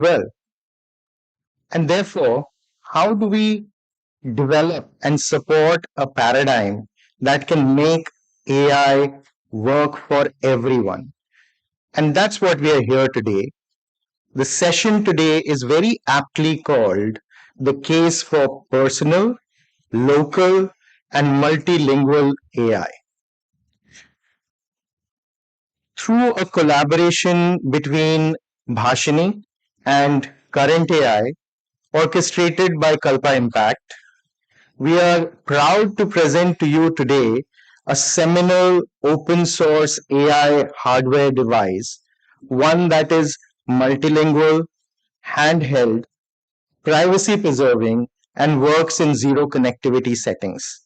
well. And therefore, how do we develop and support a paradigm that can make AI work for everyone? And that's what we are here today. The session today is very aptly called The Case for Personal, Local, and Multilingual AI. Through a collaboration between Bhashini and Current AI, orchestrated by Kalpa Impact, we are proud to present to you today a seminal open source AI hardware device, one that is multilingual, handheld, privacy preserving, and works in zero connectivity settings.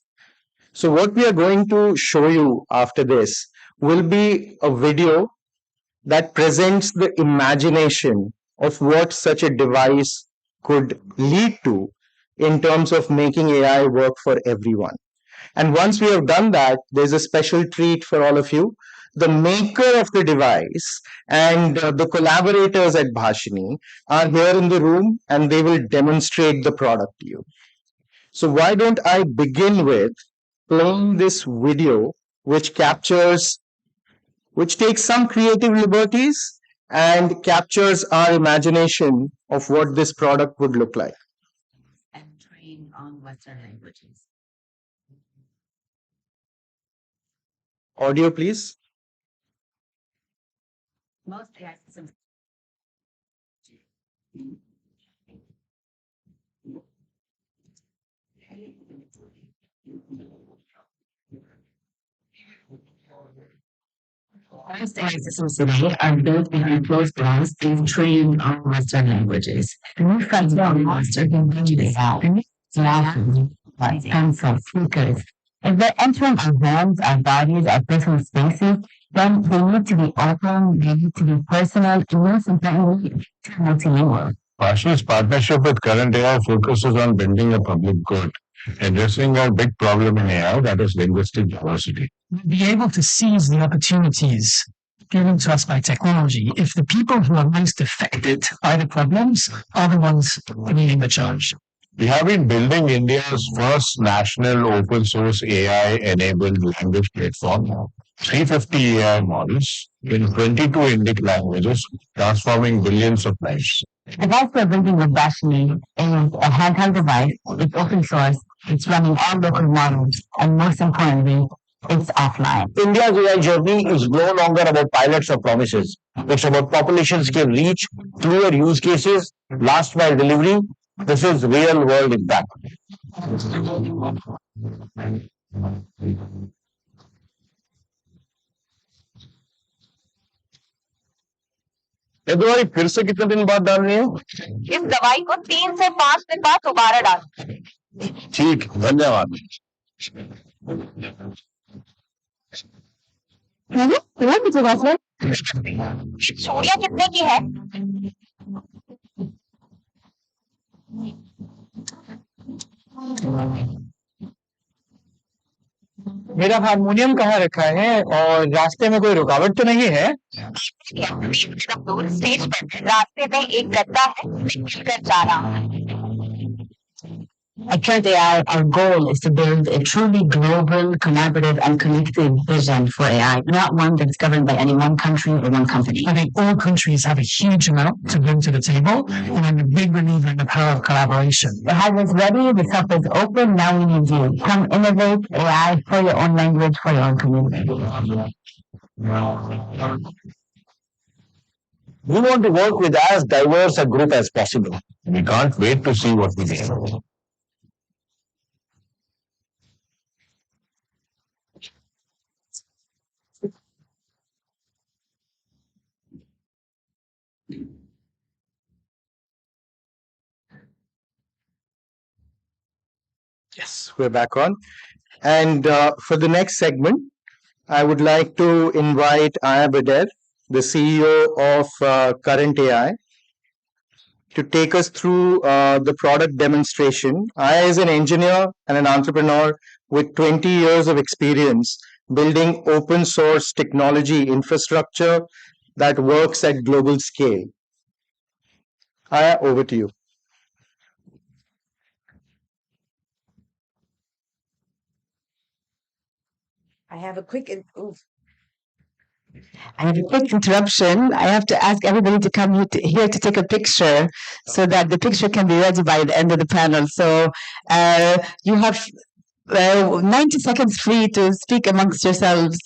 So, what we are going to show you after this will be a video that presents the imagination of what such a device could lead to in terms of making AI work for everyone. And once we have done that, there's a special treat for all of you. The maker of the device and the collaborators at Bhashini are here in the room and they will demonstrate the product to you. So, why don't I begin with playing this video which takes some creative liberties and captures our imagination of what this product would look like. And train on Western languages. Audio, please. Most AI systems. Most AI systems today are built behind closed doors and trained on Western languages. The new frontier master can bring this out. Pencil, speakers. If they're entering our homes, our bodies, our personal spaces, then they need to be open, they need to be personal, and most importantly, multilingual. Bhashini's partnership with Current AI focuses on building a public good, addressing a big problem in AI, that is linguistic diversity. Be able to seize the opportunities given to us by technology if the people who are most affected by the problems are the ones leading the charge. We have been building India's first national open source AI enabled language platform, 350 AI models in 22 Indic languages, transforming billions of lives. The device we're building with Bhashini is a handheld device, it's open source, it's running all local models, and most importantly, it's offline. India's AI journey is no longer about pilots or promises. It's about population scale reach, clear use cases, last mile delivery. This is real world impact. ये दवाई फिर से कितने दिन बाद डालनी है? इस दवाई को 3 से 5 दिन बाद दोबारा डाल। ठीक, धन्यवाद। चूड़ियाँ कितने की है? मेरा हारमोनियम कहाँ रखा है और रास्ते में कोई रुकावट तो नहीं है? स्टेज पर रास्ते में एक गद्दा है, कर जा रहा है। At Current AI, our goal is to build a truly global, collaborative, and connected vision for AI, not one that's governed by any one country or one company. I think all countries have a huge amount to bring to the table, and I'm a big believer in the power of collaboration. The hardware is ready, the software is open, now we need you. Come innovate AI for your own language, for your own community. We want to work with as diverse a group as possible. We can't wait to see what we do. Yes, we're back on. And for the next segment, I would like to invite Aya Bader, the CEO of Current AI, to take us through the product demonstration. Aya is an engineer and an entrepreneur with 20 years of experience building open source technology infrastructure that works at global scale. Aya, over to you. I have a quick interruption. I have to ask everybody to come here to take a picture so that the picture can be ready by the end of the panel. So you have 90 seconds free to speak amongst yourselves.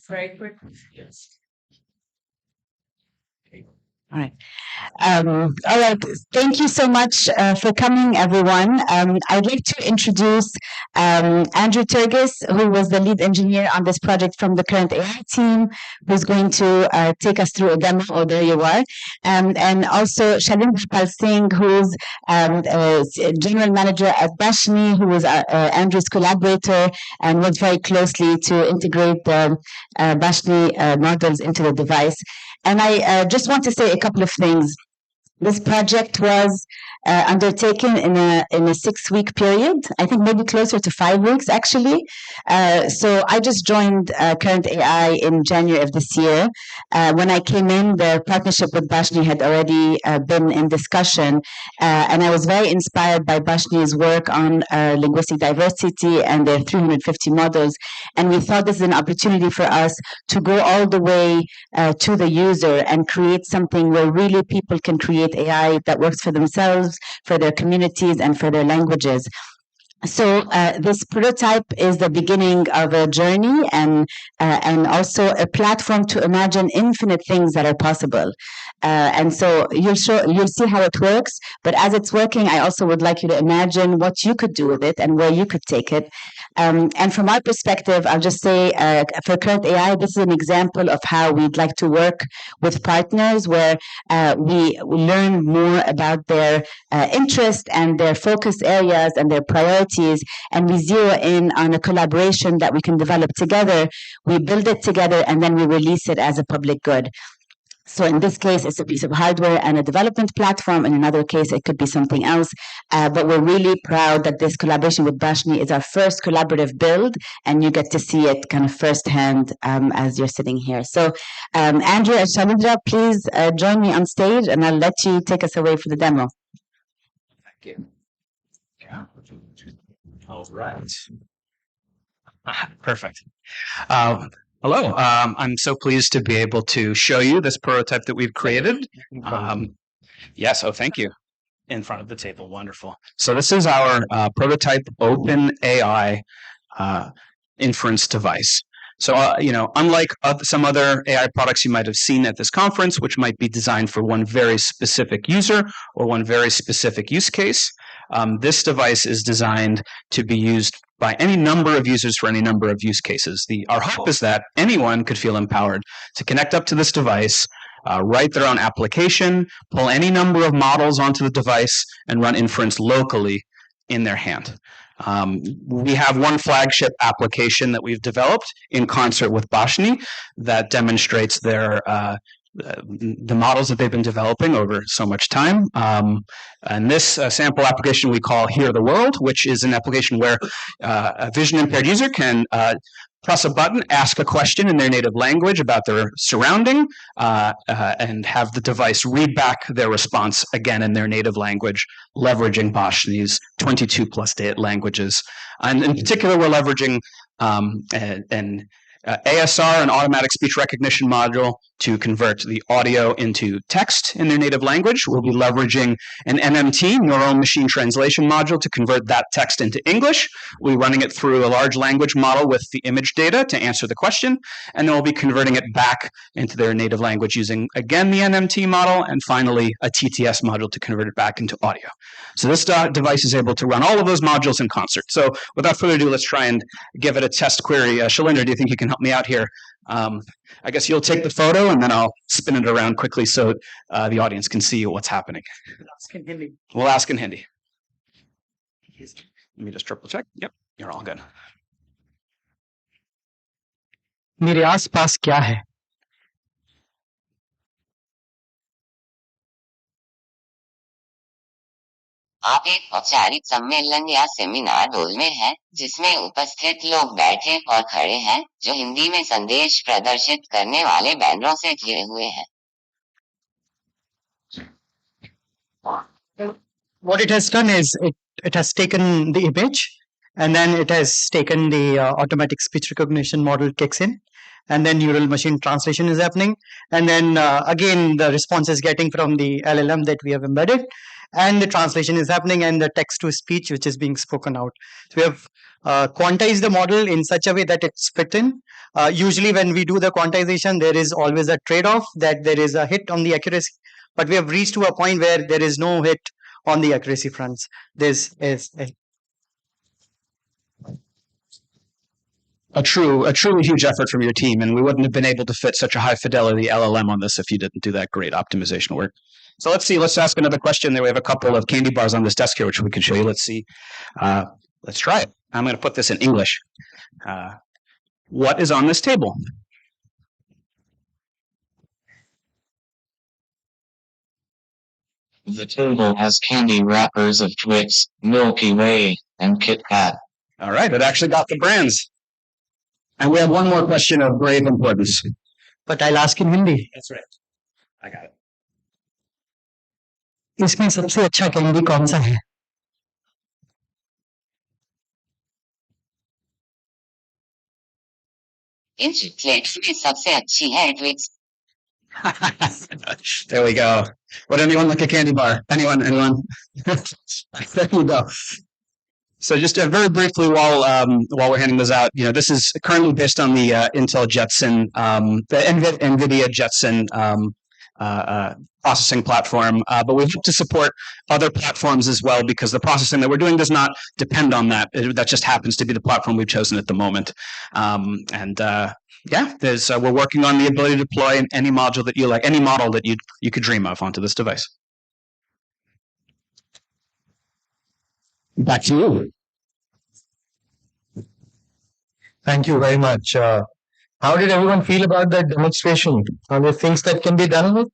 Very quick. All right. All right. Thank you so much for coming, everyone. I'd like to introduce Andrew Turgis, who was the lead engineer on this project from the current AI team, who's going to take us through a demo. Oh, there you are. And also Shalindra Pal Singh, who's general manager at Bashni, who was Andrew's collaborator and worked very closely to integrate the Bashni models into the device. And I just want to say a couple of things. This project was undertaken in a 6-week period. I think maybe closer to 5 weeks, actually. So I just joined Current AI in January of this year. When I came in, the partnership with Bashni had already been in discussion, and I was very inspired by Bashni's work on linguistic diversity and their 350 models. And we thought this is an opportunity for us to go all the way to the user and create something where really people can create AI that works for themselves, for their communities, and for their languages. So this prototype is the beginning of a journey and also a platform to imagine infinite things that are possible. And so you'll see how it works. But as it's working, I also would like you to imagine what you could do with it and where you could take it. And from our perspective, I'll just say for Current AI, this is an example of how we'd like to work with partners where we learn more about their interest and their focus areas and their priorities, and we zero in on a collaboration that we can develop together. We build it together, and then we release it as a public good. So in this case, it's a piece of hardware and a development platform. In another case, it could be something else. But we're really proud that this collaboration with Bashni is our first collaborative build, and you get to see it kind of firsthand as you're sitting here. So Andrew and Shalindra, please join me on stage, and I'll let you take us away for the demo. Thank you. Yeah. All right. Perfect. Hello. I'm so pleased to be able to show you this prototype that we've created. Yes. Oh, thank you. In front of the table. Wonderful. So this is our prototype Open AI inference device. So, unlike some other AI products you might have seen at this conference, which might be designed for one very specific user or one very specific use case, this device is designed to be used by any number of users for any number of use cases. Our hope is that anyone could feel empowered to connect up to this device, write their own application, pull any number of models onto the device, and run inference locally in their hand. We have one flagship application that we've developed in concert with Bashni that demonstrates the models that they've been developing over so much time. And this sample application we call Hear the World, which is an application where a vision impaired user can press a button, ask a question in their native language about their surrounding, and have the device read back their response again in their native language, leveraging Bashni's 22 plus languages. And in particular, we're leveraging an ASR, an automatic speech recognition module, to convert the audio into text in their native language. We'll be leveraging an NMT, neural machine translation module, to convert that text into English. We'll be running it through a large language model with the image data to answer the question, and then we'll be converting it back into their native language using, again, the NMT model, and finally a TTS module to convert it back into audio. So this device is able to run all of those modules in concert. So without further ado, let's try and give it a test query. Shalindra, do you think you can help me out here? I guess you'll take the photo and then I'll spin it around quickly so the audience can see what's happening. We'll ask in Hindi. Let me just triple check. Yep, you're all good. मेरे आसपास क्या है? आप एक औपचारिक सम्मेलन या seminar hall में हैं, जिसमें उपस्थित लोग बैठे और खड़े हैं, जो हिंदी में संदेश प्रदर्शित करने वाले बैनरों से घिरे हुए हैं। What it has done is it has taken the image and then it has taken the automatic speech recognition model kicks in, and then neural machine translation is happening, and then again the response is getting from the LLM that we have embedded, and the translation is happening, and the text to speech which is being spoken out. So we have quantized the model in such a way that it's fit in. Usually when we do the quantization, there is always a trade-off that there is a hit on the accuracy, but we have reached to a point where there is no hit on the accuracy fronts. This is a truly huge effort from your team, and we wouldn't have been able to fit such a high fidelity LLM on this if you didn't do that great optimization work. So let's see. Let's ask another question. There we have a couple of candy bars on this desk here, which we can show you. Let's see. Let's try it. I'm going to put this in English. What is on this table? The table has candy wrappers of Twix, Milky Way, and Kit Kat. All right, it actually got the brands. And we have one more question of grave importance. but I'll ask in Hindi. That's right. I got it. इसमें सबसे अच्छा candy कौन सा है? इन chocolates में सबसे अच्छी है twigs. There we go. Would anyone like a candy bar? Anyone? There you go. So just very briefly, while we're handing this out, this is currently based on the Intel Jetson, the NVIDIA Jetson processing platform, but we hope to support other platforms as well, because the processing that we're doing does not depend on that. That just happens to be the platform we've chosen at the moment. We're working on the ability to deploy any module that you like, any model that you could dream of onto this device. Back to you. Thank you very much. How did everyone feel about that demonstration? Are there things that can be done with?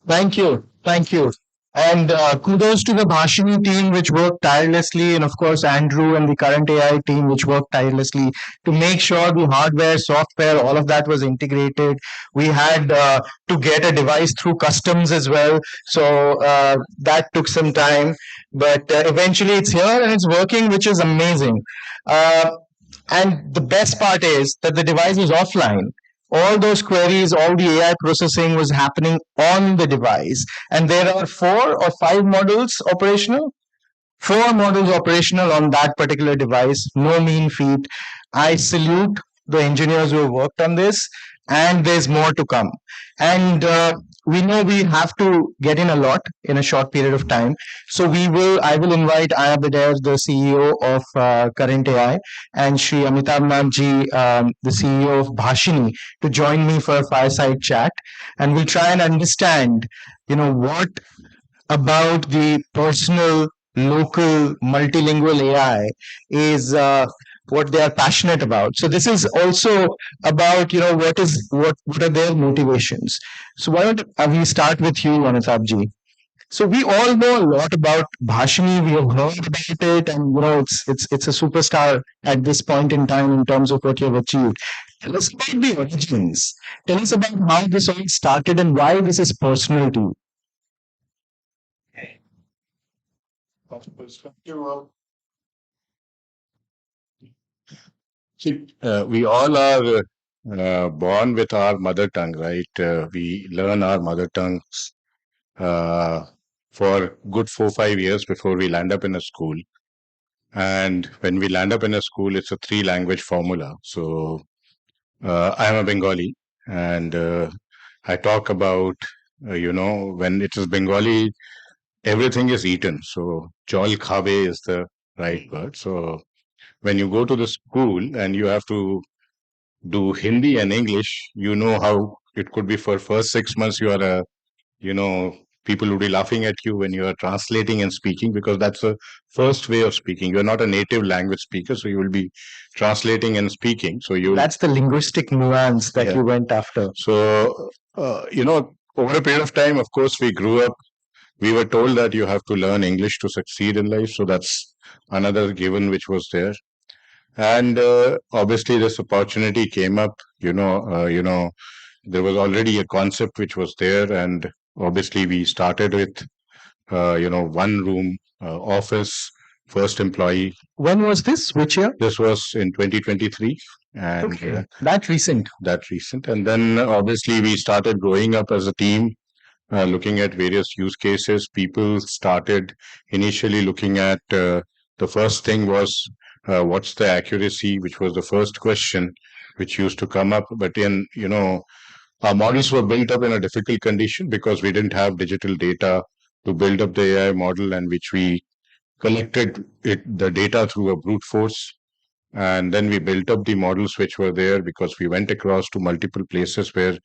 Thank you. Thank you. And kudos to the Bhashini team, which worked tirelessly, and of course, Andrew and the current AI team, which worked tirelessly to make sure the hardware, software, all of that was integrated. We had to get a device through customs as well. So that took some time, but eventually it's here and it's working, which is amazing. And the best part is that the device is offline. All those queries, all the AI processing was happening on the device. And there are 4 or 5 models operational. 4 models operational on that particular device. No mean feat. I salute the engineers who have worked on this, and there's more to come. And we know we have to get in a lot in a short period of time. So I will invite Aya Badair, the CEO of Current AI, and Shri Amitabh Nathji, the CEO of Bhashini, to join me for a fireside chat. And we'll try and understand, what about the personal, local, multilingual AI is what they are passionate about. So this is also about, what are their motivations. So why don't we start with you, Amitabh-ji? So we all know a lot about Bhashini. We have heard about it, and it's a superstar at this point in time in terms of what you have achieved. Tell us about the origins. Tell us about how this all started and why this is personal to you. See, we all are born with our mother tongue, right? We learn our mother tongues for good 4-5 years before we land up in a school. And when we land up in a school, it's a 3-language formula. So I am a Bengali, and I talk about, when it is Bengali, everything is eaten. So chol khabe is the right word. So when you go to the school and you have to do Hindi and English, how it could be for first 6 months you are people would be laughing at you when you are translating and speaking, because that's the first way of speaking. You're not a native language speaker, so you will be translating and speaking. So you That's the linguistic nuance that Yeah. you went after. So over a period of time, of course, we grew up. We were told that you have to learn English to succeed in life. So that's another given which was there. And obviously, this opportunity came up. There was already a concept which was there, and obviously we started with one room office, first employee. When was this? Which year? This was in 2023, and That recent. and then obviously we started growing up as a team, looking at various use cases. People started initially looking at the first thing was what's the accuracy, which was the first question which used to come up. But then, our models were built up in a difficult condition because we didn't have digital data to build up the AI model, and which we collected the data through a brute force. And then we built up the models which were there because we went across to multiple places where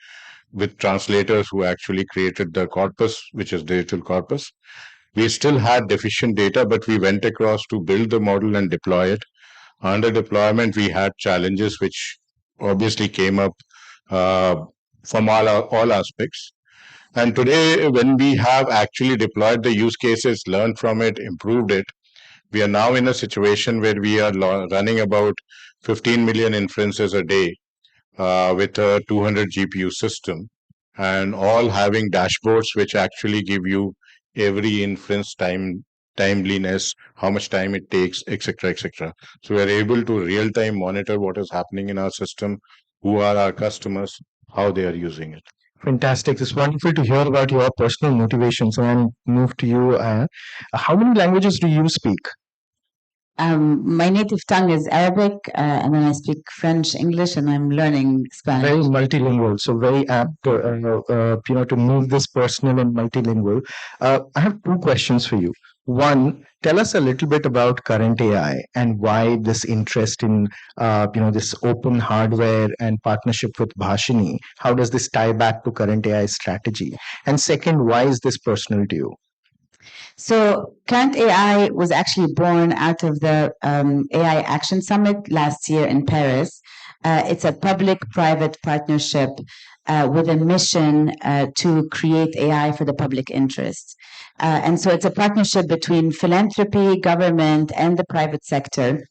with translators who actually created the corpus, which is digital corpus. We still had deficient data, but we went across to build the model and deploy it. Under deployment, we had challenges which obviously came up from all aspects. And today, when we have actually deployed the use cases, learned from it, improved it, we are now in a situation where we are running about 15 million inferences a day with a 200 GPU system, and all having dashboards which actually give you every inference timeliness, how much time it takes, etc., etc. So we are able to real time monitor what is happening in our system, who are our customers, how they are using it. Fantastic. It's wonderful to hear about your personal motivations. So I'll move to you. How many languages do you speak? My native tongue is Arabic, and then I speak French, English, and I'm learning Spanish. Very multilingual, so very apt to move this personal and multilingual. I have two questions for you. One, tell us a little bit about current AI and why this interest in this open hardware and partnership with Bhashini. How does this tie back to current AI strategy? And second, why is this personal to you? So, Current AI was actually born out of the AI Action Summit last year in Paris. It's a public-private partnership with a mission to create AI for the public interest. And so it's a partnership between philanthropy, government, and the private sector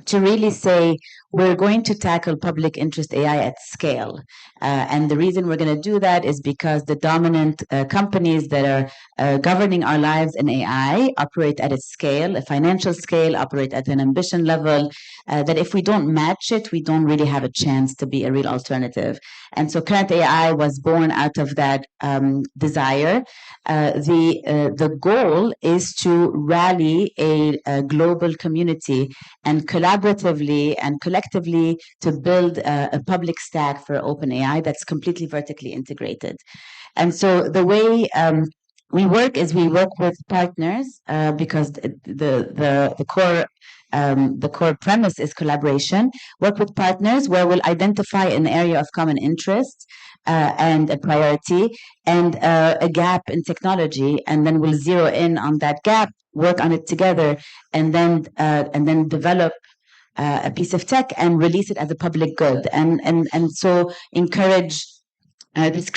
to really say we're going to tackle public interest AI at scale. And the reason we're going to do that is because the dominant companies that are governing our lives in AI operate at a scale, a financial scale, operate at an ambition level, that if we don't match it, we don't really have a chance to be a real alternative. And so Current AI was born out of that desire. The goal is to rally a global community and collaboratively and collectively to build a public stack for OpenAI that's completely vertically integrated. And so the way we work is we work with partners because the core premise is collaboration. Work with partners where we'll identify an area of common interest and a priority and a gap in technology, and then we'll zero in on that gap, work on it together, and then develop a piece of tech and release it as a public good, and so encourage this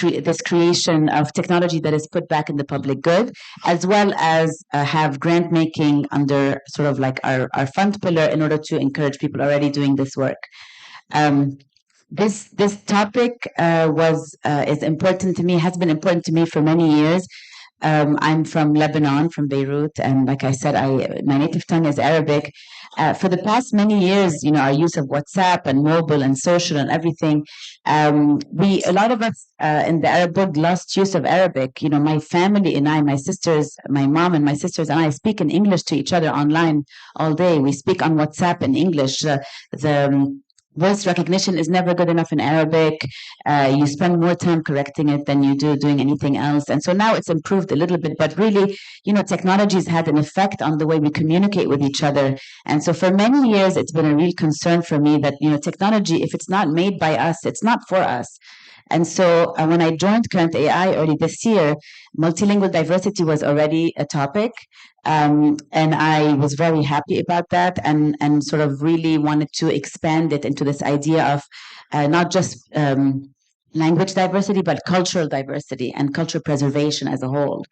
creation of technology that is put back in the public good, as well as have grant making under sort of like our fund pillar in order to encourage people already doing this work. This topic is important to me, has been important to me for many years. I'm from Lebanon, from Beirut, and like I said, my native tongue is Arabic. For the past many years, our use of WhatsApp and mobile and social and everything, a lot of us in the Arab world lost use of Arabic. My family and I, my sisters, my mom and my sisters and I speak in English to each other online all day. We speak on WhatsApp in English. The voice recognition is never good enough in Arabic. You spend more time correcting it than you do doing anything else. And so now it's improved a little bit, but really, technology has had an effect on the way we communicate with each other. And so for many years, it's been a real concern for me that, technology, if it's not made by us, it's not for us. And so when I joined Current AI early this year, multilingual diversity was already a topic. And I was very happy about that, and sort of really wanted to expand it into this idea of not just language diversity, but cultural diversity and culture preservation as a whole.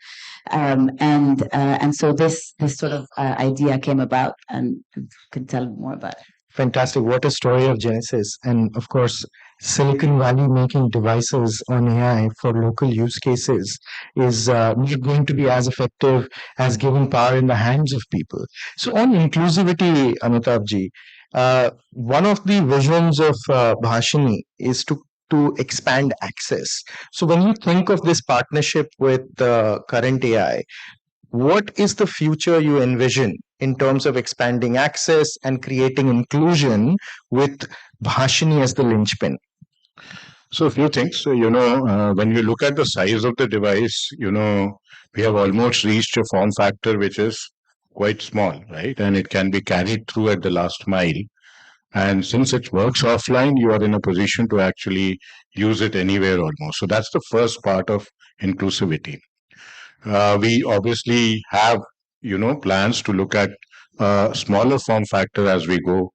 And so this sort of idea came about, and can tell more about it. Fantastic. What a story of Genesis. And of course, Silicon Valley making devices on AI for local use cases is not going to be as effective as giving power in the hands of people. So, on inclusivity, Amitabh ji, one of the visions of Bhashini is to expand access. So, when you think of this partnership with Current AI, what is the future you envision in terms of expanding access and creating inclusion with Bhashini as the linchpin? So a few things. So, when you look at the size of the device, we have almost reached a form factor which is quite small, right? And it can be carried through at the last mile. And since it works offline, you are in a position to actually use it anywhere almost. So that's the first part of inclusivity. We obviously have, plans to look at smaller form factor as we go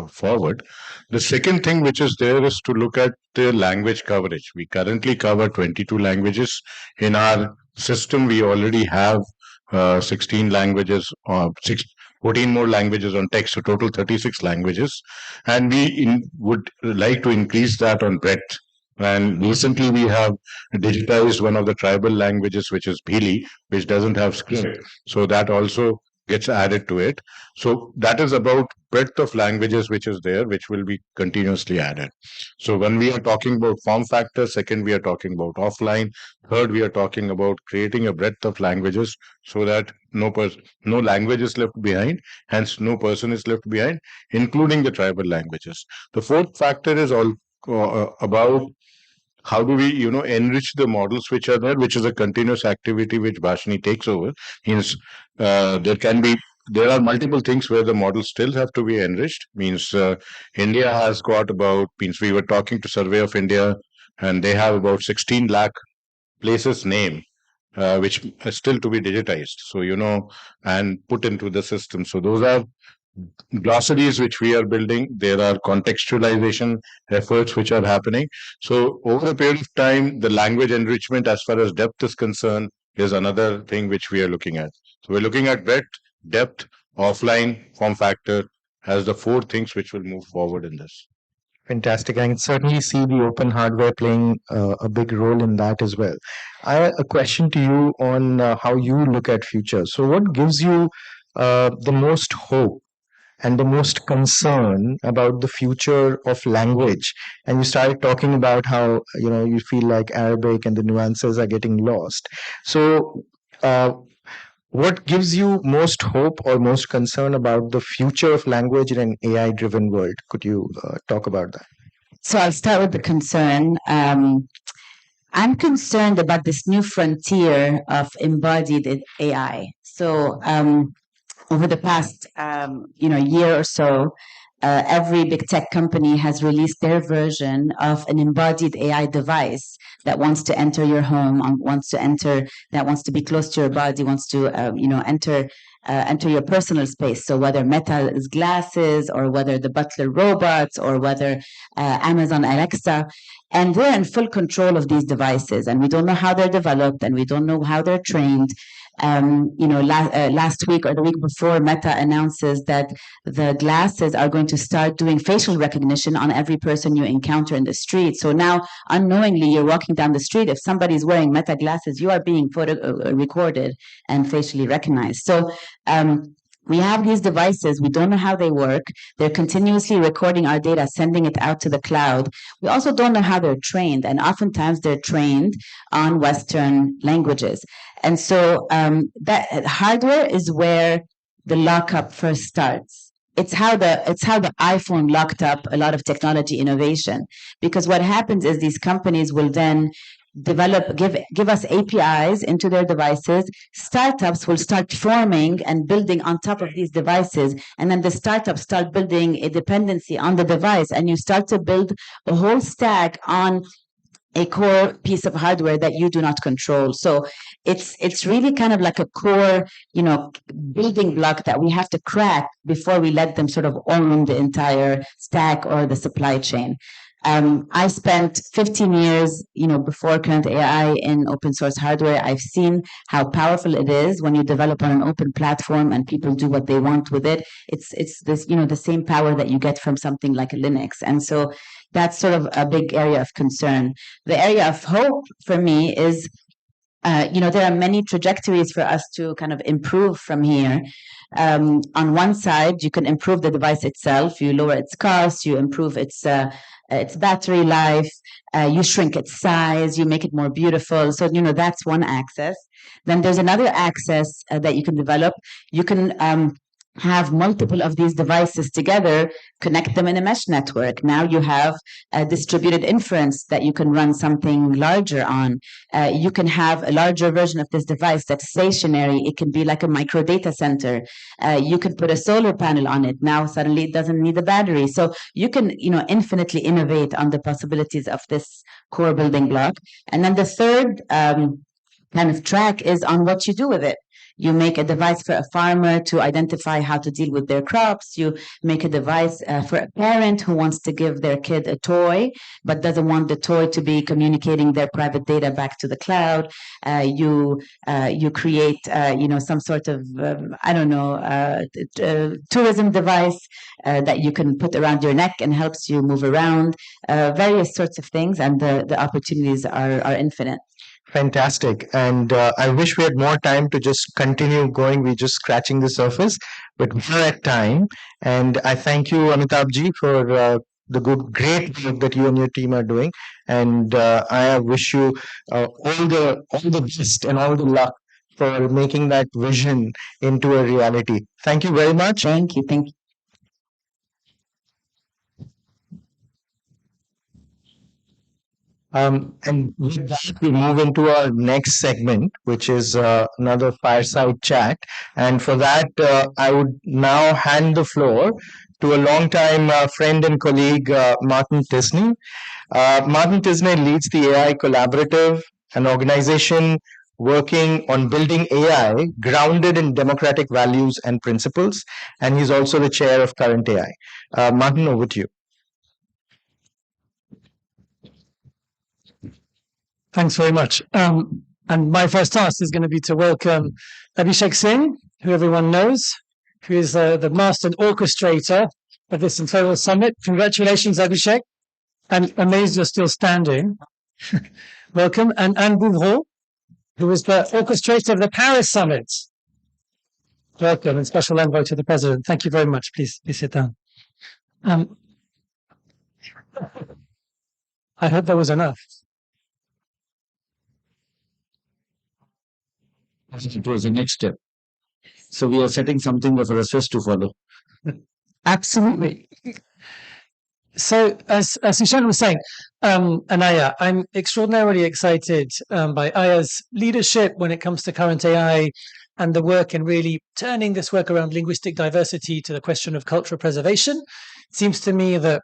forward. The second thing which is there is to look at the language coverage. We currently cover 22 languages. In our system, we already have 16 languages, 14 more languages on text, so total 36 languages. And we would like to increase that on breadth. And recently we have digitized one of the tribal languages, which is Bhili, which doesn't have script. So that also gets added to it. So that is about breadth of languages which is there, which will be continuously added. So when we are talking about form factor, second, we are talking about offline. Third, we are talking about creating a breadth of languages so that no language is left behind, hence no person is left behind, including the tribal languages. The fourth factor is all about how do we enrich the models which are there, which is a continuous activity which Bhashini takes over. Means there are multiple things where the models still have to be enriched. Means India has got means we were talking to Survey of India, and they have about 16 lakh places name which are still to be digitized. So and put into the system. So those are glossaries which we are building. There are contextualization efforts which are happening. So over a period of time, the language enrichment as far as depth is concerned is another thing which we are looking at. So we're looking at breadth, depth, offline, form factor as the four things which will move forward in this. Fantastic. I can certainly see the open hardware playing a big role in that as well. I have a question to you on how you look at future. So what gives you the most hope and the most concern about the future of language? And you started talking about how you feel like Arabic and the nuances are getting lost. So what gives you most hope or most concern about the future of language in an AI driven world? Could you talk about that? So I'll start with the concern. I'm concerned about this new frontier of embodied AI. So over the past year or so, every big tech company has released their version of an embodied AI device that wants to enter your home, that wants to be close to your body, wants to enter your personal space. So whether Meta is glasses, or whether the Butler robots, or whether Amazon Alexa, and we're in full control of these devices, and we don't know how they're developed, and we don't know how they're trained. Last week or the week before, Meta announces that the glasses are going to start doing facial recognition on every person you encounter in the street. So now, unknowingly, you're walking down the street. If somebody's wearing Meta glasses, you are being recorded and facially recognized. So we have these devices. We don't know how they work. They're continuously recording our data, sending it out to the cloud. We also don't know how they're trained, and oftentimes they're trained on Western languages. And so that hardware is where the lockup first starts. It's how the iPhone locked up a lot of technology innovation, because what happens is these companies will then give us APIs into their devices. Startups will start forming and building on top of these devices, and then the startups start building a dependency on the device, and you start to build a whole stack on a core piece of hardware that you do not control. So it's really kind of like a core, building block that we have to crack before we let them sort of own the entire stack or the supply chain. I spent 15 years, before current AI in open source hardware. I've seen how powerful it is when you develop on an open platform and people do what they want with it. It's this, the same power that you get from something like Linux. And so that's sort of a big area of concern. The area of hope for me is, there are many trajectories for us to kind of improve from here. On one side, you can improve the device itself. You lower its cost, you improve its battery life, you shrink its size, you make it more beautiful. So, that's one axis. Then there's another axis that you can develop. You can have multiple of these devices together, connect them in a mesh network. Now you have a distributed inference that you can run something larger on. You can have a larger version of this device that's stationary. It can be like a micro data center. You can put a solar panel on it. Now suddenly it doesn't need a battery. So you can, infinitely innovate on the possibilities of this core building block. And then the third kind of track is on what you do with it. You make a device for a farmer to identify how to deal with their crops. You make a device for a parent who wants to give their kid a toy, but doesn't want the toy to be communicating their private data back to the cloud. You create, some sort of, tourism device that you can put around your neck and helps you move around, various sorts of things, and the opportunities are infinite. Fantastic. And I wish we had more time to just continue going. We're just scratching the surface, but we're at time. And I thank you, Amitabh for the great work that you and your team are doing. And I wish you all the best and all the luck for making that vision into a reality. Thank you very much. Thank you. And with that, we move into our next segment, which is another fireside chat. And for that, I would now hand the floor to a longtime friend and colleague, Martin Tisney. Martin Tisney leads the AI Collaborative, an organization working on building AI grounded in democratic values and principles. And he's also the chair of Current AI. Martin, over to you. Thanks very much. And my first task is going to be to welcome Abhishek Singh, who everyone knows, who is the master orchestrator of this incredible summit. Congratulations, Abhishek. I'm amazed you're still standing. Welcome. And Anne Bouvreau, who is the orchestrator of the Paris Summit. Welcome, and special envoy to the President. Thank you very much. Please sit down. I hope that was enough. It was the next step. So we are setting something for us to follow. Absolutely. So, as Sushant was saying, Anaya, I'm extraordinarily excited by Aya's leadership when it comes to current AI and the work in really turning this work around linguistic diversity to the question of cultural preservation. It seems to me that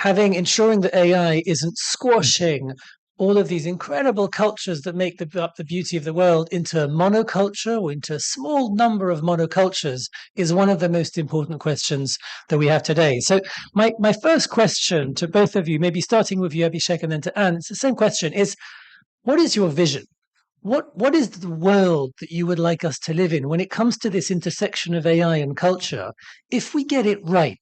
ensuring that AI isn't squashing all of these incredible cultures that make up the beauty of the world into monoculture or into a small number of monocultures is one of the most important questions that we have today. So my first question to both of you, maybe starting with you, Abhishek, and then to Anne, it's the same question, is what is your vision? What is the world that you would like us to live in when it comes to this intersection of AI and culture? If we get it right,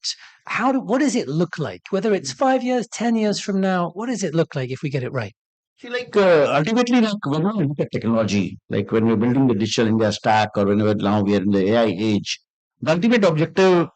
what does it look like? Whether it's 5 years, 10 years from now, what does it look like if we get it right? See, ultimately, when we look at technology, like when we're building the digital India stack or whenever now we are in the AI age, the ultimate objective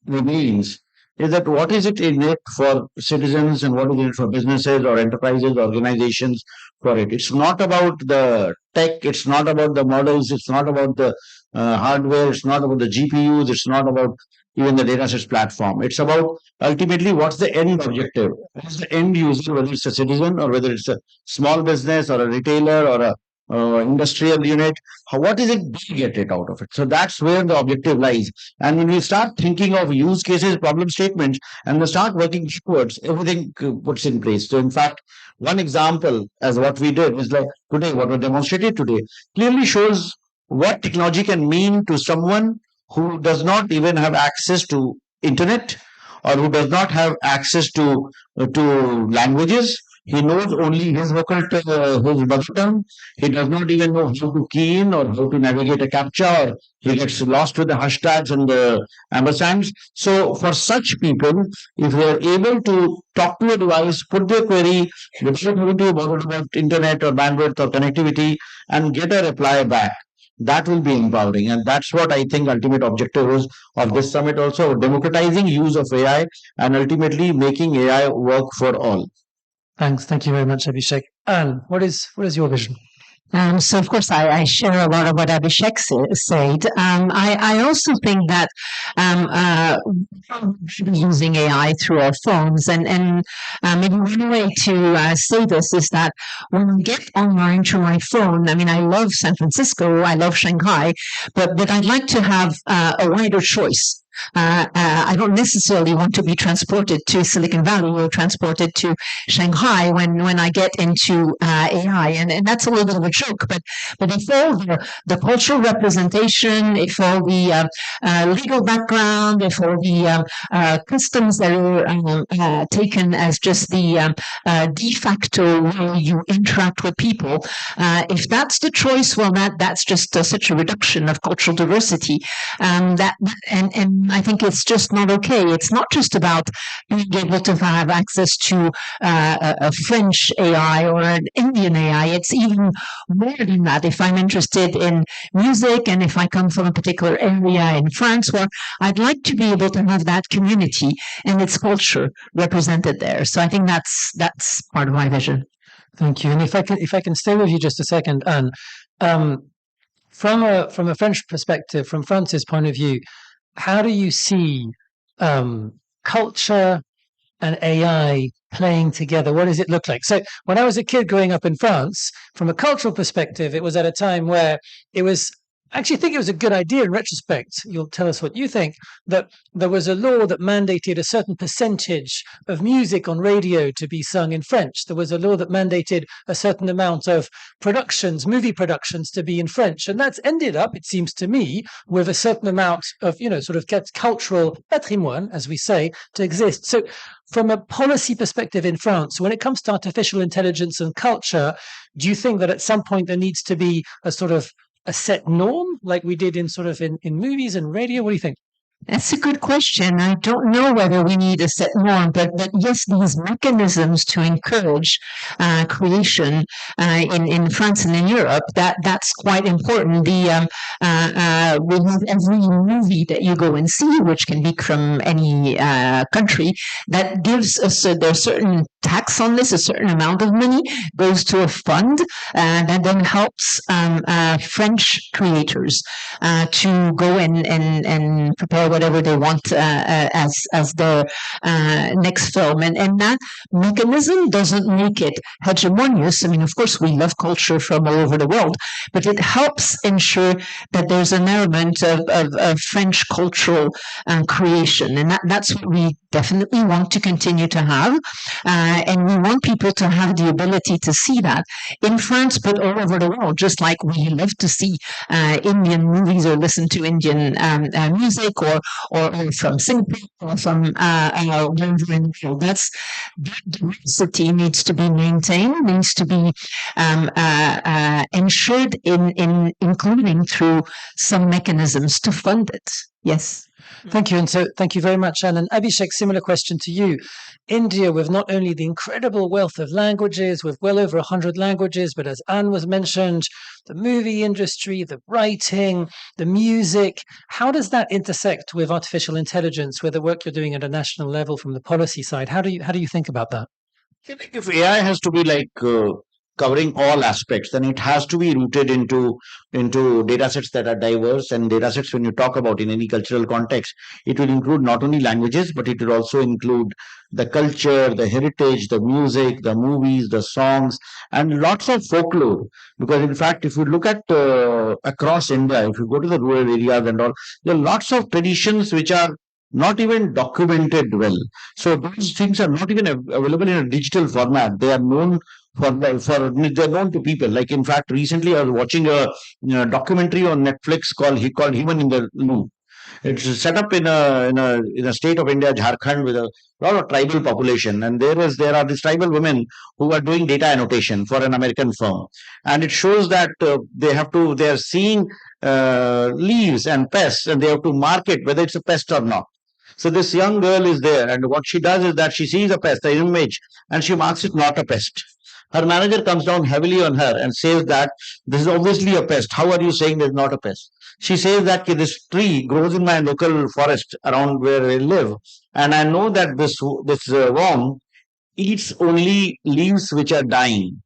remains is that what is it in it for citizens and what is in it for businesses or enterprises, organizations for it. It's not about the tech, it's not about the models, it's not about the hardware, it's not about the GPUs, it's not about even the datasets platform. It's about ultimately what's the end objective. What's the end user, whether it's a citizen or whether it's a small business or a retailer or a industrial unit. What is it they get it out of it? So that's where the objective lies. And when we start thinking of use cases, problem statements, and we start working towards everything puts in place. So in fact, one example as what we did is like today, what we demonstrated today clearly shows what technology can mean to someone who does not even have access to internet or who does not have access to languages. He knows only his his mother tongue. He does not even know how to key in or how to navigate a captcha, or he gets lost with the hashtags and the ampersands. So for such people, if they are able to talk to a device, put their query without having to bother about internet or bandwidth or connectivity, and get a reply back, that will be empowering. And that's what I think ultimate objective is of this summit also, democratizing use of AI and ultimately making AI work for all. Thanks. Thank you very much, Abhishek. Anne, what is your vision? So, of course, I share a lot of what Abhishek said. I also think that using AI through our phones, and maybe one way to say this is that when I get online through my phone, I mean, I love San Francisco, I love Shanghai, but I'd like to have a wider choice. I don't necessarily want to be transported to Silicon Valley or transported to Shanghai when I get into AI, and that's a little bit of a joke. But if all the cultural representation, if all the legal background, if all the customs that are taken as just the de facto way you interact with people, if that's the choice, well, that's just such a reduction of cultural diversity, and I think it's just not okay. It's not just about being able to have access to a French AI or an Indian AI. It's even more than that. If I'm interested in music and if I come from a particular area in France, well, I'd like to be able to have that community and its culture represented there. So I think that's part of my vision. Thank you. And if I can stay with you just a second, Anne, from a French perspective, from France's point of view, how do you see culture and AI playing together? What does it look like? So when I was a kid growing up in France, from a cultural perspective, it was at a time where it was, I actually think it was a good idea in retrospect. You'll tell us what you think, that there was a law that mandated a certain percentage of music on radio to be sung in French. There was a law that mandated a certain amount of movie productions to be in French. And that's ended up, it seems to me, with a certain amount of, sort of cultural patrimoine, as we say, to exist. So from a policy perspective in France, when it comes to artificial intelligence and culture, do you think that at some point there needs to be a sort of a set norm like we did in movies and radio? What do you think? That's a good question. I don't know whether we need a set norm, but yes, these mechanisms to encourage creation in France and in Europe, that's quite important. We have every movie that you go and see, which can be from any country, that gives us there's certain tax on this, a certain amount of money goes to a fund that then helps French creators to go and prepare whatever they want as their next film. And that mechanism doesn't make it hegemonious. I mean, of course, we love culture from all over the world, but it helps ensure that there's an element of French cultural creation. And that's what we definitely want to continue to have. And we want people to have the ability to see that in France, but all over the world, just like we love to see Indian movies or listen to Indian music or from Singapore or from wherever in the world. That diversity needs to be maintained, needs to be ensured in including through some mechanisms to fund it. Yes. Thank you. And so thank you very much, Anne. And Abhishek, similar question to you. India, with not only the incredible wealth of languages, with well over 100 languages, but as Anne was mentioned, the movie industry, the writing, the music, how does that intersect with artificial intelligence, with the work you're doing at a national level from the policy side? How do you think about that? I think if AI has to be like covering all aspects, then it has to be rooted into data sets that are diverse. And data sets, when you talk about in any cultural context, it will include not only languages, but it will also include the culture, the heritage, the music, the movies, the songs, and lots of folklore. Because in fact, if you look at across India, if you go to the rural areas and all, there are lots of traditions which are not even documented well. So those things are not even available in a digital format. They are known they're known to people. Like in fact, recently I was watching a documentary on Netflix called Human in the Loop. It's set up in a state of India, Jharkhand, with a lot of tribal population, and there are these tribal women who are doing data annotation for an American firm, and it shows that they are seeing leaves and pests, and they have to mark it whether it's a pest or not. So this young girl is there, and what she does is that she sees a pest, an image, and she marks it not a pest. Her manager comes down heavily on her and says that this is obviously a pest. How are you saying there's not a pest? She says that this tree grows in my local forest around where I live, and I know that this worm eats only leaves which are dying.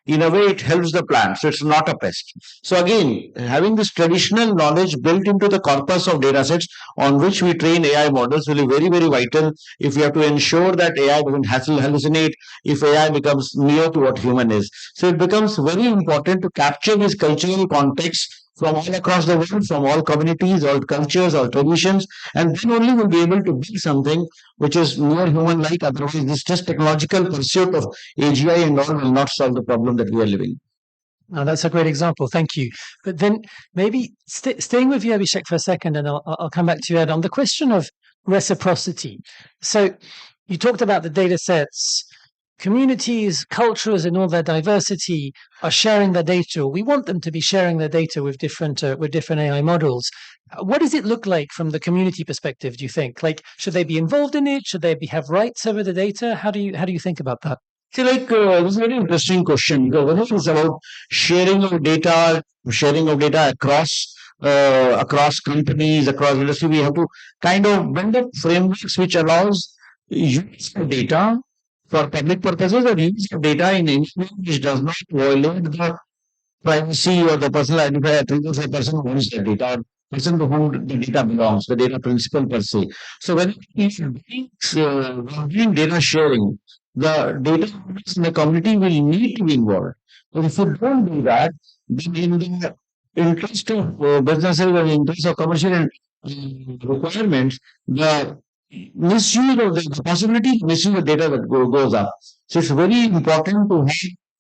In a way, it helps the plant, so it's not a pest. So again, having this traditional knowledge built into the corpus of data sets on which we train AI models will be very, very vital if we have to ensure that AI doesn't hallucinate, if AI becomes near to what human is. So it becomes very important to capture this cultural context from all across the world, from all communities, all cultures, all traditions, and then only we'll be able to build something which is more human-like. Otherwise, this just technological pursuit of AGI and all will not solve the problem that we are living. Now, that's a great example. Thank you. But then maybe staying with you, Abhishek, for a second, and I'll come back to you, Ed, on the question of reciprocity. So you talked about the data sets. Communities, cultures, and all their diversity are sharing their data. We want them to be sharing their data with different AI models. What does it look like from the community perspective? Do you think, like, should they be involved in it? Should they have rights over the data? How do you think about that? See, this is a very interesting question, because when it is about sharing of data across companies, across industry, we have to kind of build up frameworks which allows use of data for public purposes, or use of data in any way which does not violate the privacy or the personal identifier attributes of the person who owns the data, or person to whom the data belongs, the data principal per se. So when doing data sharing, the data owners in the community will need to be involved. But if you don't do that, then in the interest of businesses and interest of commercial requirements, the misuse of the possibility of misuse of data that goes up. So it's very important to have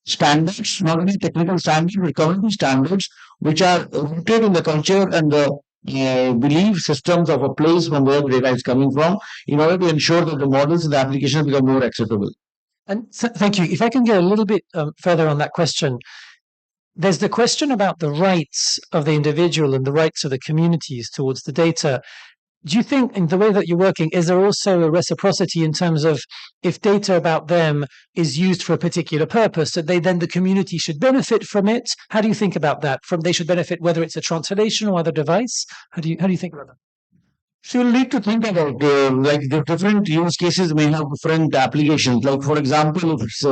standards, not only technical standards, but community standards, which are rooted in the culture and the belief systems of a place from where data is coming from, in order to ensure that the models and the applications become more acceptable. And thank you. If I can go a little bit further on that question, there's the question about the rights of the individual and the rights of the communities towards the data. Do you think, in the way that you're working, is there also a reciprocity in terms of if data about them is used for a particular purpose, that the community should benefit from it? How do you think about that? They should benefit whether it's a translation or other device? How do you think about that? So you'll need to think about like the different use cases may have different applications. Like for example, if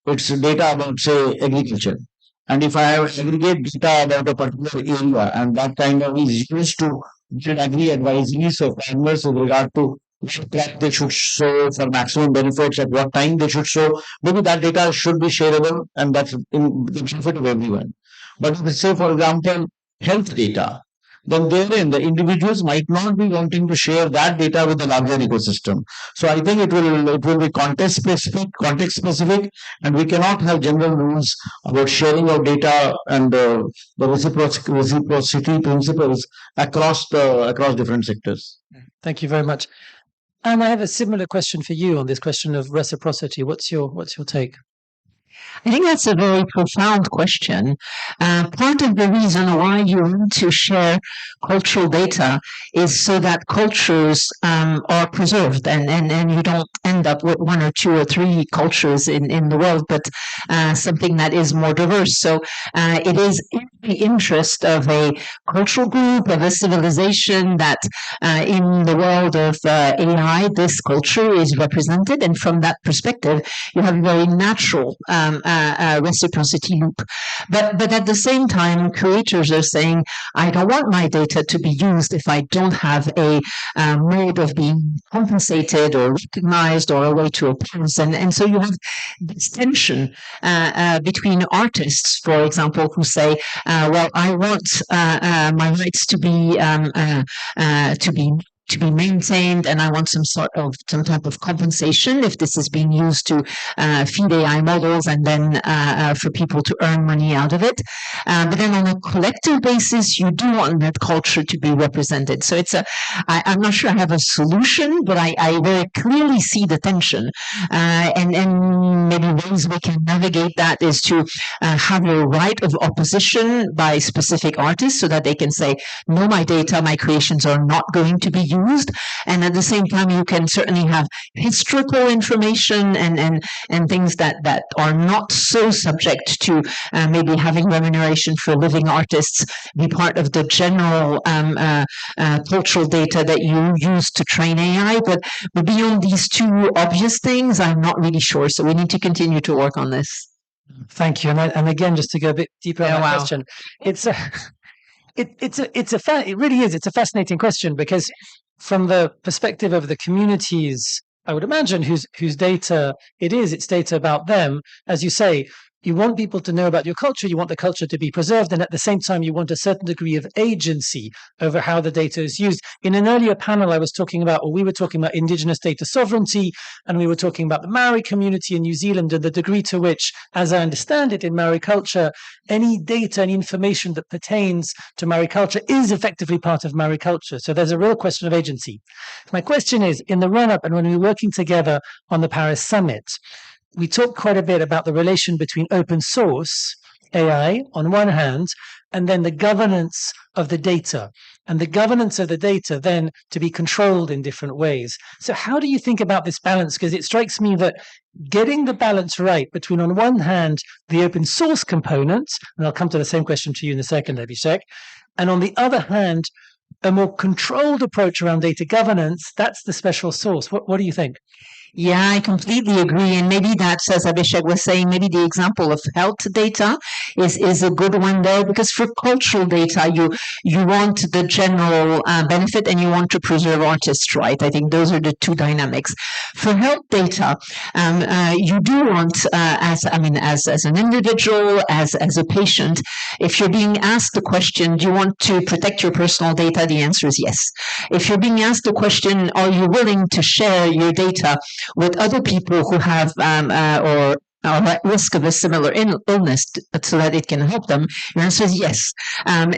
it's data about say agriculture, and if I have aggregate data about a particular area, and that kind of is used to build agri advisories of farmers with regard to what crop they should sow for maximum benefits, at what time they should sow, maybe that data should be shareable, and that's in the benefit of everyone. But if it's, say for example, health data, then therein the individuals might not be wanting to share that data with the larger ecosystem. So I think it will be context specific, and we cannot have general rules about sharing of data and the reciprocity principles across different sectors. Thank you very much. And I have a similar question for you on this question of reciprocity. What's your take? I think that's a very profound question. Part of the reason why you want to share cultural data is so that cultures are preserved, and you don't end up with one or two or three cultures in the world, but something that is more diverse. So it is in the interest of a cultural group, of a civilization that in the world of AI, this culture is represented. And from that perspective, you have a very natural reciprocity loop. But at the same time, creators are saying, I don't want my data to be used if I don't have a mode of being compensated or recognized or a way to oppose. And so you have this tension between artists, for example, who say, well, I want my rights to be maintained, and I want some type of compensation if this is being used to feed AI models and then for people to earn money out of it. But then on a collective basis, you do want that culture to be represented. So I'm not sure I have a solution, but I very clearly see the tension. And maybe ways we can navigate that is to have a right of opposition by specific artists so that they can say, no, my data, my creations are not going to be used. And at the same time, you can certainly have historical information and things that are not so subject to maybe having remuneration for living artists be part of the general cultural data that you use to train AI. But beyond these two obvious things, I'm not really sure. So we need to continue to work on this. Thank you. And again, just to go a bit deeper on that question, it's a fascinating question, because from the perspective of the communities, I would imagine whose data it's data about them. As you say, you want people to know about your culture, you want the culture to be preserved, and at the same time, you want a certain degree of agency over how the data is used. In an earlier panel, we were talking about indigenous data sovereignty, and we were talking about the Maori community in New Zealand and the degree to which, as I understand it, in Maori culture, any data, any information that pertains to Maori culture is effectively part of Maori culture. So there's a real question of agency. My question is, in the run-up and when we were working together on the Paris Summit, we talked quite a bit about the relation between open source AI on one hand, and then the governance of the data, and the governance of the data then to be controlled in different ways. So how do you think about this balance? Because it strikes me that getting the balance right between, on one hand, the open source component, and I'll come to the same question to you in a second, Abhishek, and on the other hand, a more controlled approach around data governance, that's the special sauce. What do you think? Yeah, I completely agree. And maybe that's, as Abhishek was saying, maybe the example of health data is a good one there, because for cultural data, you want the general benefit and you want to preserve artists' right. I think those are the two dynamics. For health data, you do want, as an individual, as a patient, if you're being asked the question, do you want to protect your personal data? The answer is yes. If you're being asked the question, are you willing to share your data with other people who have or are at risk of a similar illness so that it can help them? Your answer is yes. And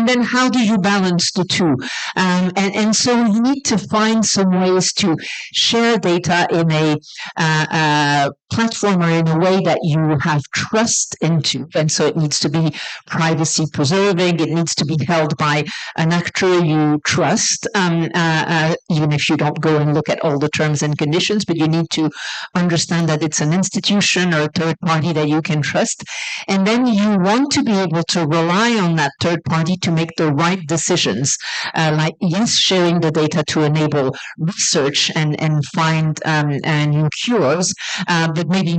then how do you balance the two? And so you need to find some ways to share data in a platform or in a way that you have trust into. And so it needs to be privacy preserving. It needs to be held by an actor you trust, even if you don't go and look at all the terms and conditions, but you need to understand that it's an institution or a third party that you can trust. And then you want to be able to rely on that third party to make the right decisions. Like, yes, sharing the data to enable research and find new cures, but maybe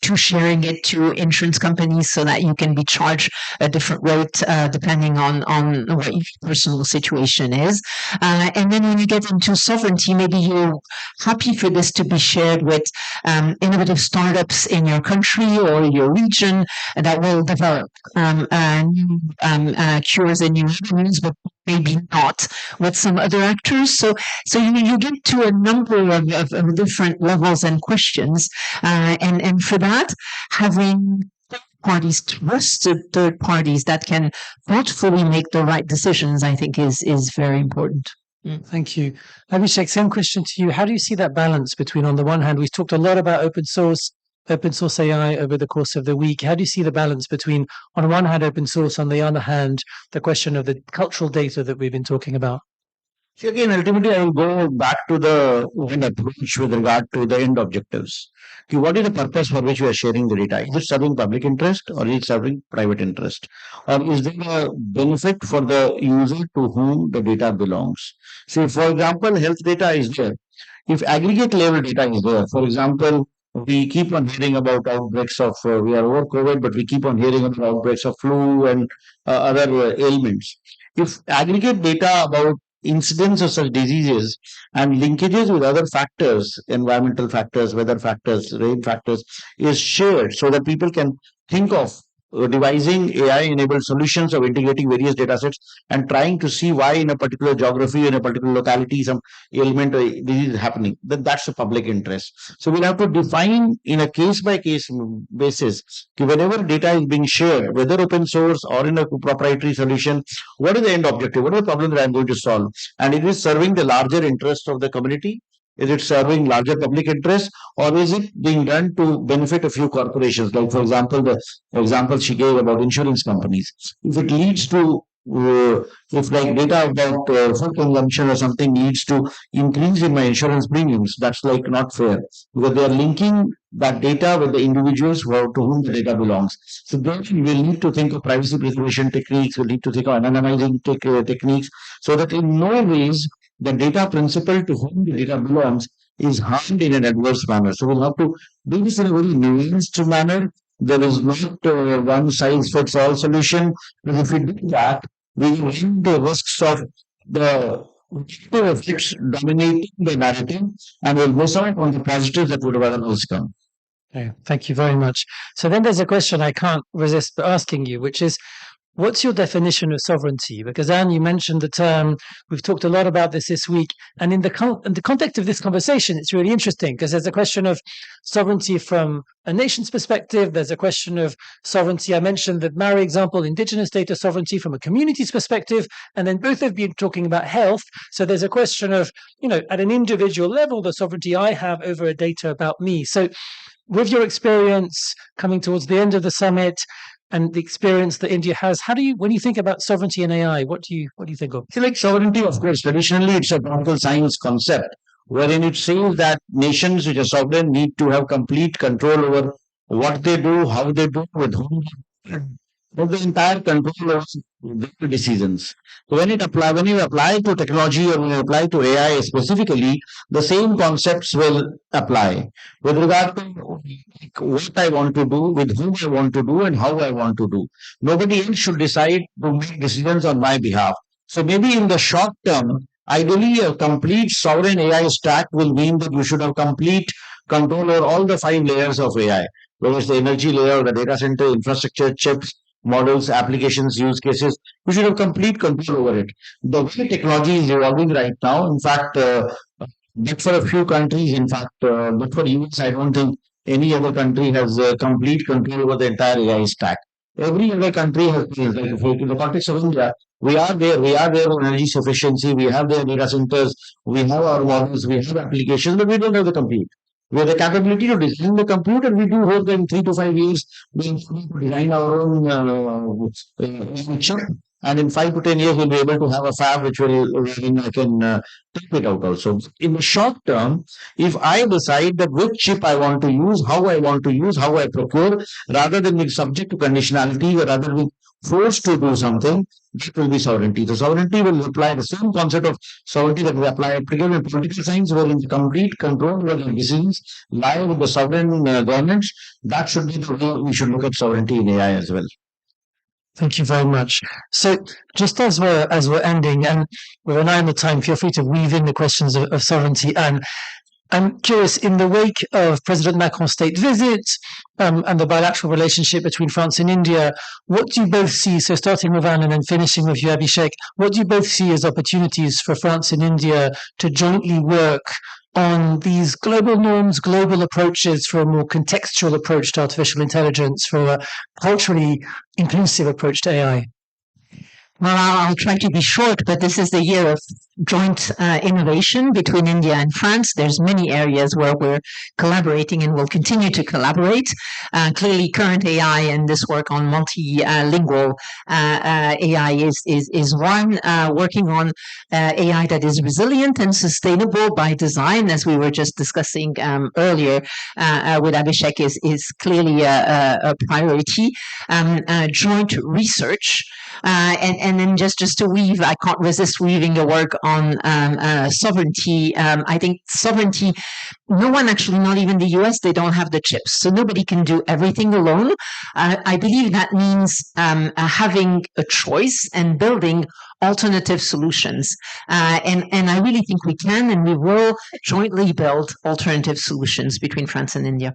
to sharing it to insurance companies so that you can be charged a different rate depending on what your personal situation is. And then when you get into sovereignty, maybe you're happy for this to be shared with innovative startups in your country or your region that will develop new cures and new treatments, but maybe not with some other actors. So you get to a number of different levels and questions. And for that, having parties, trusted third parties that can thoughtfully make the right decisions, I think is very important. Thank you. Abhishek, same question to you. How do you see that balance between, on the one hand, we've talked a lot about open source AI over the course of the week. How do you see the balance between, on one hand, open source, on the other hand, the question of the cultural data that we've been talking about? See, again, ultimately, I will go back to the one approach with regard to the end objectives. Okay, what is the purpose for which we are sharing the data? Is it serving public interest or is it serving private interest? Or is there a benefit for the user to whom the data belongs? So, for example, health data is there. If aggregate level data is there, for example, we keep on hearing about outbreaks of, we are over COVID, but we keep on hearing about outbreaks of flu and other ailments. If aggregate data about incidence of such diseases and linkages with other factors, environmental factors, weather factors, rain factors, is shared so that people can think of devising AI-enabled solutions of integrating various data sets and trying to see why in a particular geography, in a particular locality, some ailment or disease is happening, then that's the public interest. So we'll have to define in a case-by-case basis, whenever data is being shared, whether open source or in a proprietary solution, what is the end objective? What is the problem that I'm going to solve? And it is serving the larger interest of the community? Is it serving larger public interest, or is it being done to benefit a few corporations? Like, for example, the example she gave about insurance companies. If it leads to if like data about food consumption or something leads to increase in my insurance premiums, that's like not fair because they are linking that data with the individuals to whom the data belongs. So then we will need to think of privacy preservation techniques, we'll need to think of anonymizing techniques so that in no ways the data principal to whom the data belongs is harmed in an adverse manner. So we'll have to do this in a very nuanced manner. There is not one size fits all solution. But if we do that, we will end the risks of the effects dominating the narrative and will miss out on the positives that would have otherwise come. Okay, thank you very much. So then there's a question I can't resist asking you, which is, what's your definition of sovereignty? Because Anne, you mentioned the term. We've talked a lot about this week, and in the context of this conversation, it's really interesting because there's a question of sovereignty from a nation's perspective. There's a question of sovereignty. I mentioned the Maori example, indigenous data sovereignty from a community's perspective, and then both have been talking about health. So there's a question of, at an individual level, the sovereignty I have over a data about me. So, with your experience coming towards the end of the summit, and the experience that India has, when you think about sovereignty and AI, what do you think of? See, like sovereignty, of course, traditionally it's a political science concept, wherein it says that nations which are sovereign need to have complete control over what they do, how they do, with whom they do, the entire control of their decisions. So when you apply to technology or when you apply to AI specifically, the same concepts will apply with regard to what I want to do, with whom I want to do, and how I want to do. Nobody else should decide to make decisions on my behalf. So maybe in the short term, ideally a complete sovereign AI stack will mean that you should have complete control over all the 5 layers of AI, whether it's the energy layer, the data center, infrastructure, chips, models, applications, use cases. We should have complete control over it. The way technology is evolving right now, in fact, but for a few countries, in fact, but for US, I don't think any other country has complete control over the entire AI stack. Every other country has, in the context of India, we are there on energy sufficiency, we have their data centers, we have our models, we have applications, but we don't have the compute. We have the capability to design the computer. We do hope that in 3 to 5 years, we will design our own chip. And in 5 to 10 years, we'll be able to have a fab which will, I can take it out also. In the short term, if I decide that which chip I want to use, how I procure, rather than being subject to conditionality or rather than forced to do something, that will be sovereignty. So sovereignty will apply the same concept of sovereignty that we apply in political science, where in the complete control over the decisions lie with the sovereign governments. That should be the way we should look at sovereignty in AI as well. Thank you very much. So, just as we're ending, and with an eye on the time, feel free to weave in the questions of sovereignty. And I'm curious, in the wake of President Macron's state visit and the bilateral relationship between France and India, what do you both see? So, starting with Anne and then finishing with you, Abhishek, what do you both see as opportunities for France and India to jointly work on these global norms, global approaches for a more contextual approach to artificial intelligence, for a culturally inclusive approach to AI? Well, I'll try to be short, but this is the year of joint innovation between India and France. There's many areas where we're collaborating and will continue to collaborate. Clearly, current AI and this work on multilingual AI is one. Working on AI that is resilient and sustainable by design, as we were just discussing earlier with Abhishek, is clearly a priority. Joint research. And then just to weave, I can't resist weaving a work on sovereignty. I think sovereignty, no one actually, not even the US, they don't have the chips. So nobody can do everything alone. I believe that means having a choice and building alternative solutions. And I really think we can and we will jointly build alternative solutions between France and India.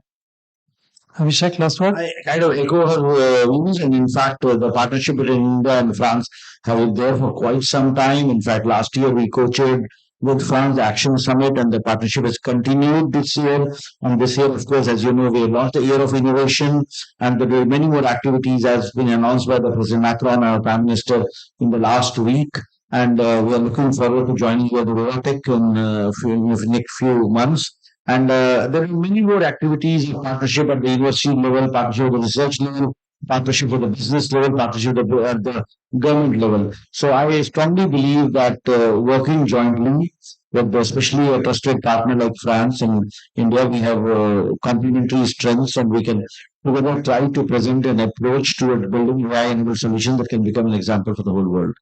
Abhishek, last word. I kind of echo her views, and in fact, the partnership between India and France have been there for quite some time. In fact, last year we co-chaired with France Action Summit, and the partnership has continued this year. And this year, of course, as you know, we launched the Year of Innovation, and there are many more activities as been announced by the President Macron and our Prime Minister in the last week. And we are looking forward to joining you at the Robotic in the next few months. And there are many more activities in partnership at the university level, partnership at the research level, partnership at the business level, partnership at the government level. So I strongly believe that working jointly with especially a trusted partner like France and India, we have complementary strengths, and we can together try to present an approach toward building AI-enabled solutions that can become an example for the whole world.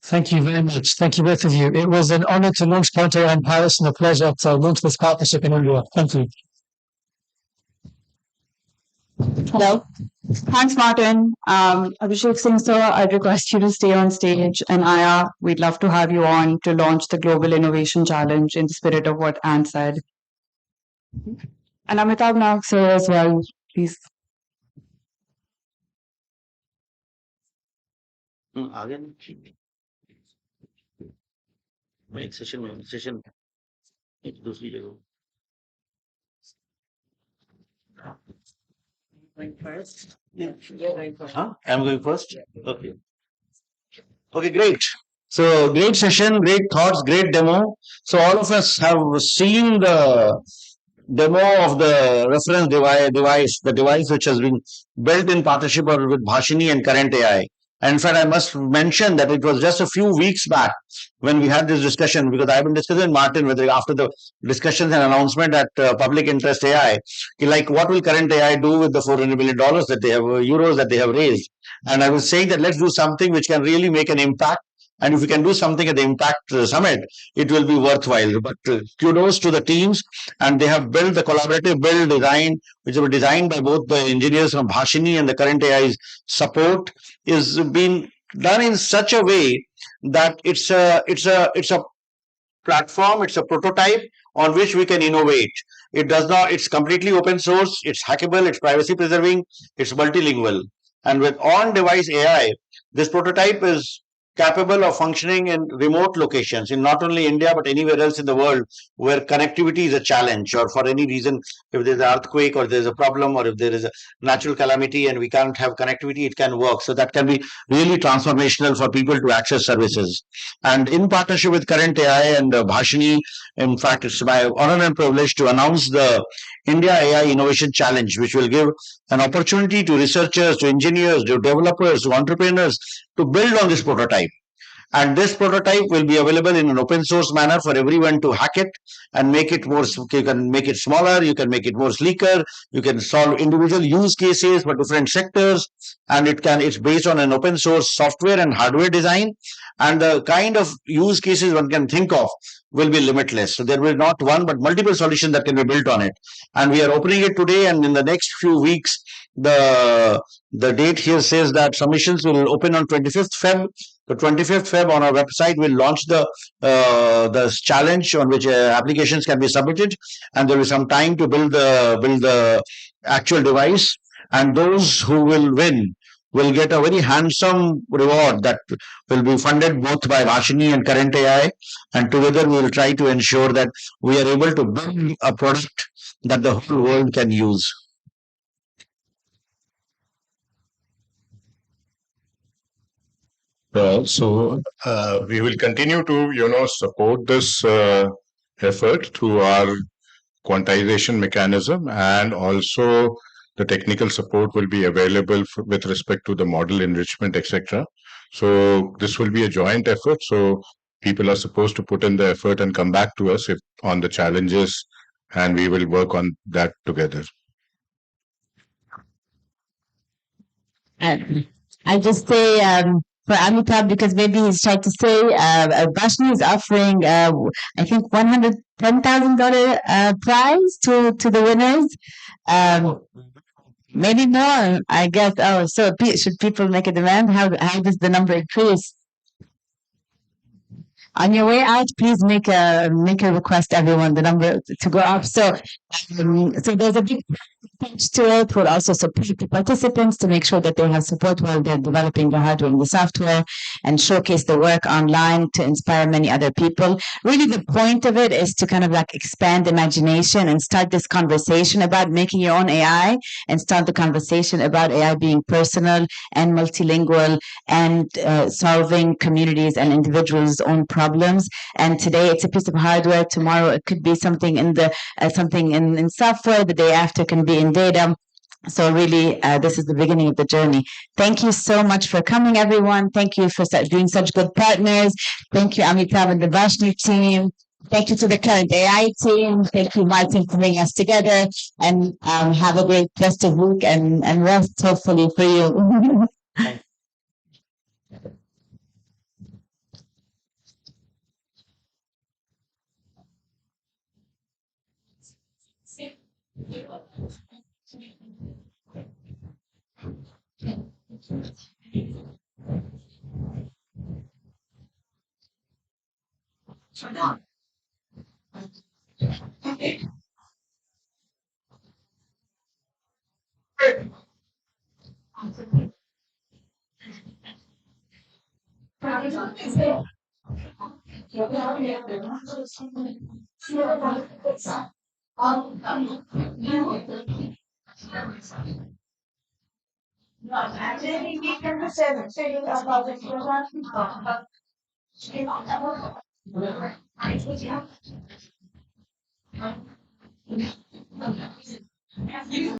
Thank you very much. Thank you both of you. It was an honor to launch Point AI in Paris and a pleasure to launch this partnership in India. Thank you. Hello. Thanks, Martin. Abhishek Singh, sir, I'd request you to stay on stage. And Aya, we'd love to have you on to launch the Global Innovation Challenge in the spirit of what Anne said. And Amitabh Nag, sir, as well, please. Session दूसरी जगह I'm going first. Okay, great. So great session, great thoughts, great demo. So all of us have seen the demo of the reference device, the device which has been built in partnership with Bhashini and Current AI. And in fact, I must mention that it was just a few weeks back when we had this discussion, because I've been discussing with Martin whether after the discussions and announcement at Public Interest AI, like what will Current AI do with the $400 million that they have, euros that they have raised. And I was saying that let's do something which can really make an impact. And if we can do something at the Impact Summit, it will be worthwhile. But kudos to the teams, and they have built the collaborative build design, which was designed by both the engineers from Bhashini and the Current AI's support, is being done in such a way that it's a platform, it's a prototype on which we can innovate. It does not, it's completely open source, it's hackable, it's privacy preserving, it's multilingual. And with on-device AI, this prototype is capable of functioning in remote locations in not only India but anywhere else in the world where connectivity is a challenge, or for any reason, if there's an earthquake or there's a problem or if there is a natural calamity and we can't have connectivity, it can work. So that can be really transformational for people to access services. And in partnership with Current AI and Bhashini, in fact, it's my honor and privilege to announce the India AI Innovation Challenge, which will give an opportunity to researchers, to engineers, to developers, to entrepreneurs to build on this prototype. And this prototype will be available in an open source manner for everyone to hack it and make it more, you can make it smaller, you can make it more sleeker, you can solve individual use cases for different sectors, and it's based on an open source software and hardware design, and the kind of use cases one can think of will be limitless. So there will not one but multiple solutions that can be built on it. And we are opening it today, and in the next few weeks, the date here says that submissions will open on 25th Feb. The 25th Feb on our website will launch the challenge on which applications can be submitted, and there will be some time to build the actual device. And those who will win will get a very handsome reward that will be funded both by Bhashini and Current AI. And together we will try to ensure that we are able to build a product that the whole world can use. We will continue to, support this effort through our quantization mechanism, and also the technical support will be available with respect to the model enrichment, etc. So this will be a joint effort. So people are supposed to put in the effort and come back to us if on the challenges, and we will work on that together. I just say for Amitabh, because maybe he's trying to say Bashni is offering I think $110,000 prize to the winners. Maybe more, I guess. Oh, so should people make a demand? How does the number increase? On your way out, please make a request, everyone, the number to go up. So there's a big attached to it. We'll also support the participants to make sure that they have support while they're developing the hardware and the software, and showcase the work online to inspire many other people. Really, the point of it is to kind of like expand imagination and start this conversation about making your own AI, and start the conversation about AI being personal and multilingual, and solving communities and individuals' own problems. And today it's a piece of hardware. Tomorrow it could be something in the something in software. The day after can be in data. So really, this is the beginning of the journey. Thank you so much for coming, everyone. Thank you for being such good partners. Thank you, Amitabh and the Vashni team. Thank you to the current AI team. Thank you, Martin, for bringing us together. And have a great rest of week and rest, hopefully, for you.